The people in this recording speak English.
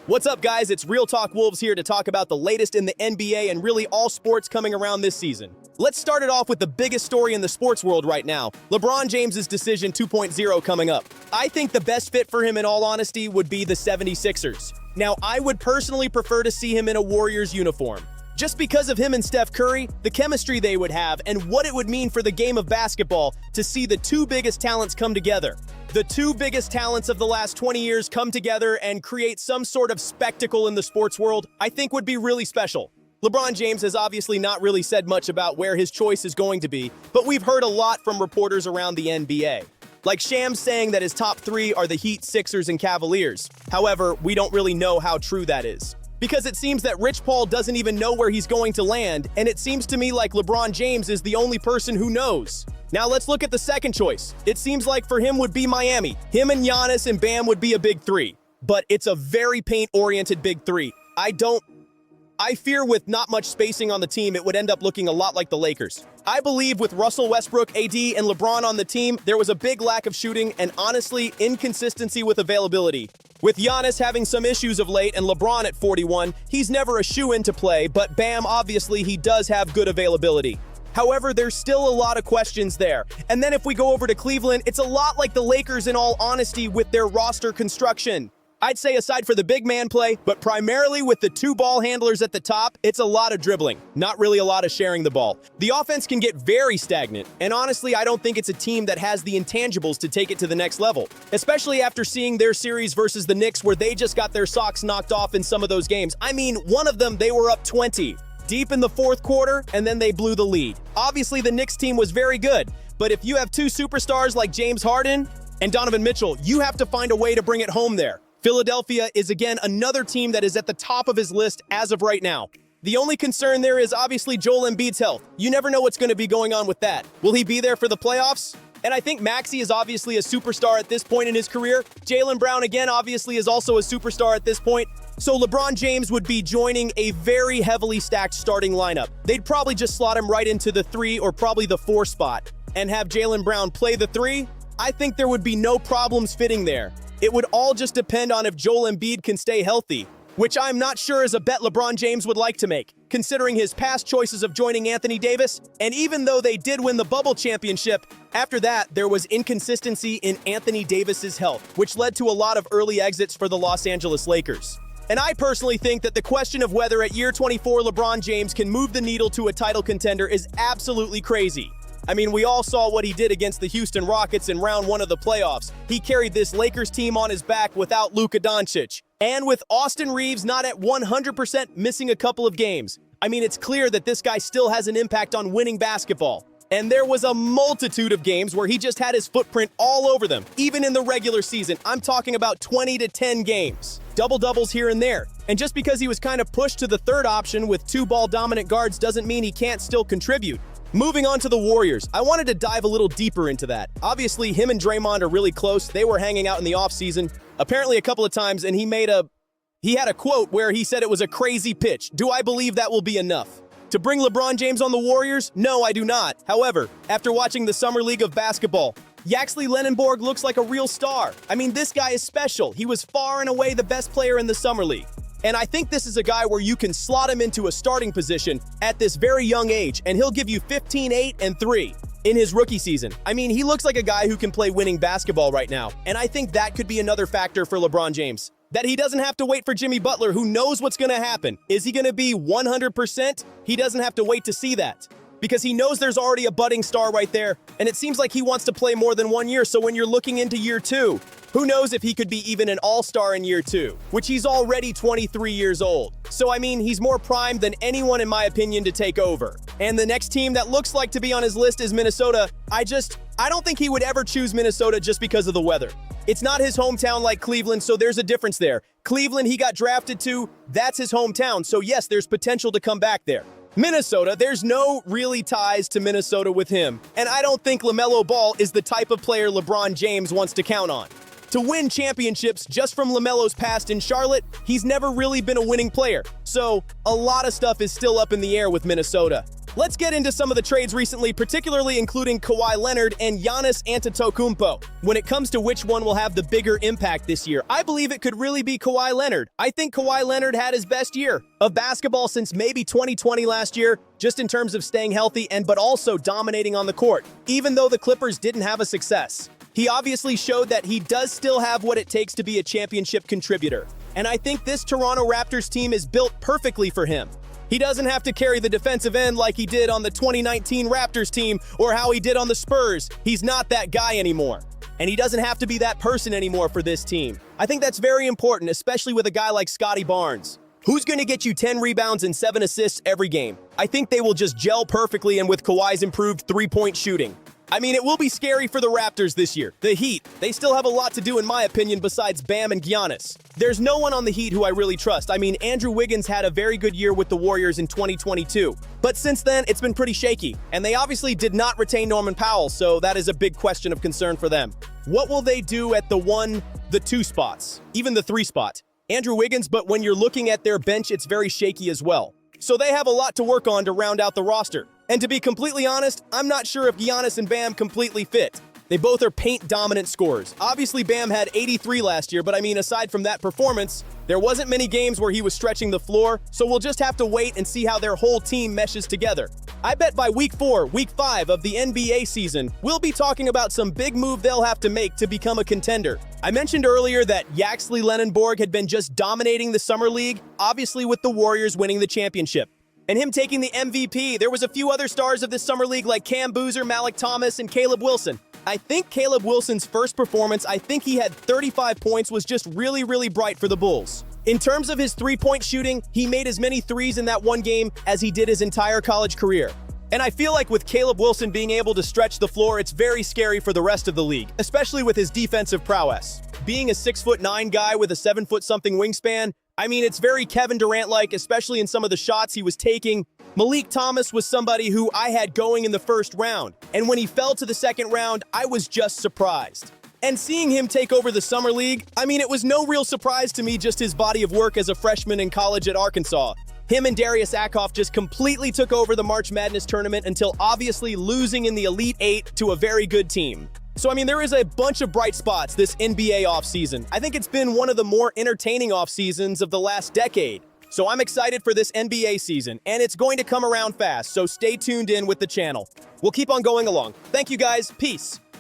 What's up, guys? It's Real Talk Wolves here to talk about the latest in the NBA and really all sports coming around this season. Let's start it off with the biggest story in the sports world right now, LeBron James's decision 2.0 coming up. I think the best fit for him, in all honesty, would be the 76ers. Now, I would personally prefer to see him in a Warriors uniform. Just because of him and Steph Curry, the chemistry they would have, and what it would mean for the game of basketball to see the two biggest talents come together. The two biggest talents of the last 20 years come together and create some sort of spectacle in the sports world, I think would be really special. LeBron James has obviously not really said much about where his choice is going to be, but we've heard a lot from reporters around the NBA. Like Shams saying that his top three are the Heat, Sixers, and Cavaliers. However, we don't really know how true that is. Because it seems that Rich Paul doesn't even know where he's going to land, and it seems to me like LeBron James is the only person who knows. Now let's look at the second choice. It seems like for him would be Miami. Him and Giannis and Bam would be a big three. But it's a very paint-oriented big three. I fear with not much spacing on the team, it would end up looking a lot like the Lakers. I believe with Russell Westbrook, AD, and LeBron on the team, there was a big lack of shooting and honestly, inconsistency with availability. With Giannis having some issues of late and LeBron at 41, he's never a shoo-in to play, but Bam, obviously, he does have good availability. However, there's still a lot of questions there. And then if we go over to Cleveland, it's a lot like the Lakers in all honesty with their roster construction. I'd say aside for the big man play, but primarily with the two ball handlers at the top, it's a lot of dribbling, not really a lot of sharing the ball. The offense can get very stagnant, and honestly, I don't think it's a team that has the intangibles to take it to the next level, especially after seeing their series versus the Knicks where they just got their socks knocked off in some of those games. I mean, one of them, they were up 20, deep in the fourth quarter, and then they blew the lead. Obviously, the Knicks team was very good, but if you have two superstars like James Harden and Donovan Mitchell, you have to find a way to bring it home there. Philadelphia is again another team that is at the top of his list as of right now. The only concern there is obviously Joel Embiid's health. You never know what's going to be going on with that. Will he be there for the playoffs? And I think Maxey is obviously a superstar at this point in his career. Jaylen Brown, again, obviously is also a superstar at this point. So LeBron James would be joining a very heavily stacked starting lineup. They'd probably just slot him right into the 3 or probably the 4 spot and have Jaylen Brown play the 3. I think there would be no problems fitting there. It would all just depend on if Joel Embiid can stay healthy, which I'm not sure is a bet LeBron James would like to make, considering his past choices of joining Anthony Davis. And even though they did win the bubble championship, after that, there was inconsistency in Anthony Davis's health, which led to a lot of early exits for the Los Angeles Lakers. And I personally think that the question of whether at year 24 LeBron James can move the needle to a title contender is absolutely crazy. I mean, we all saw what he did against the Houston Rockets in round 1 of the playoffs. He carried this Lakers team on his back without Luka Doncic. And with Austin Reeves not at 100% missing a couple of games. I mean, it's clear that this guy still has an impact on winning basketball. And there was a multitude of games where he just had his footprint all over them, even in the regular season. I'm talking about 20 to 10 games. Double-doubles here and there. And just because he was kind of pushed to the third option with 2 ball-dominant guards doesn't mean he can't still contribute. Moving on to the Warriors, I wanted to dive a little deeper into that. Obviously, him and Draymond are really close. They were hanging out in the offseason, apparently a couple of times, and he had a quote where he said it was a crazy pitch. Do I believe that will be enough to bring LeBron James on the Warriors? No, I do not. However, after watching the Summer League of Basketball, Yaxley Lenonborg looks like a real star. I mean, this guy is special. He was far and away the best player in the Summer League. And I think this is a guy where you can slot him into a starting position at this very young age, and he'll give you 15, 8, and 3 in his rookie season. I mean, he looks like a guy who can play winning basketball right now, and I think that could be another factor for LeBron James. That he doesn't have to wait for Jimmy Butler, who knows what's going to happen. Is he going to be 100%? He doesn't have to wait to see that, because he knows there's already a budding star right there, and it seems like he wants to play more than 1 year, so when you're looking into year 2, who knows if he could be even an all-star in year 2, which he's already 23 years old. So, I mean, he's more primed than anyone, in my opinion, to take over. And the next team that looks like to be on his list is Minnesota. I don't think he would ever choose Minnesota just because of the weather. It's not his hometown like Cleveland, so there's a difference there. Cleveland, he got drafted to, that's his hometown, so yes, there's potential to come back there. Minnesota, there's no really ties to Minnesota with him, and I don't think LaMelo Ball is the type of player LeBron James wants to count on. To win championships just from LaMelo's past in Charlotte, he's never really been a winning player, so a lot of stuff is still up in the air with Minnesota. Let's get into some of the trades recently, particularly including Kawhi Leonard and Giannis Antetokounmpo. When it comes to which one will have the bigger impact this year, I believe it could really be Kawhi Leonard. I think Kawhi Leonard had his best year of basketball since maybe 2020 last year, just in terms of staying healthy but also dominating on the court, even though the Clippers didn't have a success. He obviously showed that he does still have what it takes to be a championship contributor. And I think this Toronto Raptors team is built perfectly for him. He doesn't have to carry the defensive end like he did on the 2019 Raptors team or how he did on the Spurs. He's not that guy anymore. And he doesn't have to be that person anymore for this team. I think that's very important, especially with a guy like Scotty Barnes. Who's going to get you 10 rebounds and 7 assists every game? I think they will just gel perfectly and with Kawhi's improved three-point shooting. I mean, it will be scary for the Raptors this year. The Heat, they still have a lot to do in my opinion besides Bam and Giannis. There's no one on the Heat who I really trust. I mean, Andrew Wiggins had a very good year with the Warriors in 2022. But since then, it's been pretty shaky. And they obviously did not retain Norman Powell, so that is a big question of concern for them. What will they do at the 1, the 2 spots? Even the 3 spot? Andrew Wiggins, but when you're looking at their bench, it's very shaky as well. So they have a lot to work on to round out the roster. And to be completely honest, I'm not sure if Giannis and Bam completely fit. They both are paint-dominant scorers. Obviously, Bam had 83 last year, but I mean, aside from that performance, there wasn't many games where he was stretching the floor, so we'll just have to wait and see how their whole team meshes together. I bet by week 4, week 5 of the NBA season, we'll be talking about some big move they'll have to make to become a contender. I mentioned earlier that Yaxley Lenonborg had been just dominating the Summer League, obviously with the Warriors winning the championship. And him taking the MVP, there was a few other stars of this Summer League like Cam Boozer, Malik Thomas, and Caleb Wilson. I think Caleb Wilson's first performance, I think he had 35 points, was just really, really bright for the Bulls. In terms of his three-point shooting, he made as many threes in that one game as he did his entire college career. And I feel like with Caleb Wilson being able to stretch the floor, it's very scary for the rest of the league, especially with his defensive prowess. Being a 6'9" guy with a 7-foot-something wingspan, I mean, it's very Kevin Durant-like, especially in some of the shots he was taking. Malik Thomas was somebody who I had going in the first round, and when he fell to the second round, I was just surprised. And seeing him take over the Summer League, I mean, it was no real surprise to me, just his body of work as a freshman in college at Arkansas. Him and Darius Ackoff just completely took over the March Madness tournament until obviously losing in the Elite Eight to a very good team. So, I mean, there is a bunch of bright spots this NBA offseason. I think it's been one of the more entertaining offseasons of the last decade. So I'm excited for this NBA season, and it's going to come around fast, so stay tuned in with the channel. We'll keep on going along. Thank you guys. Peace.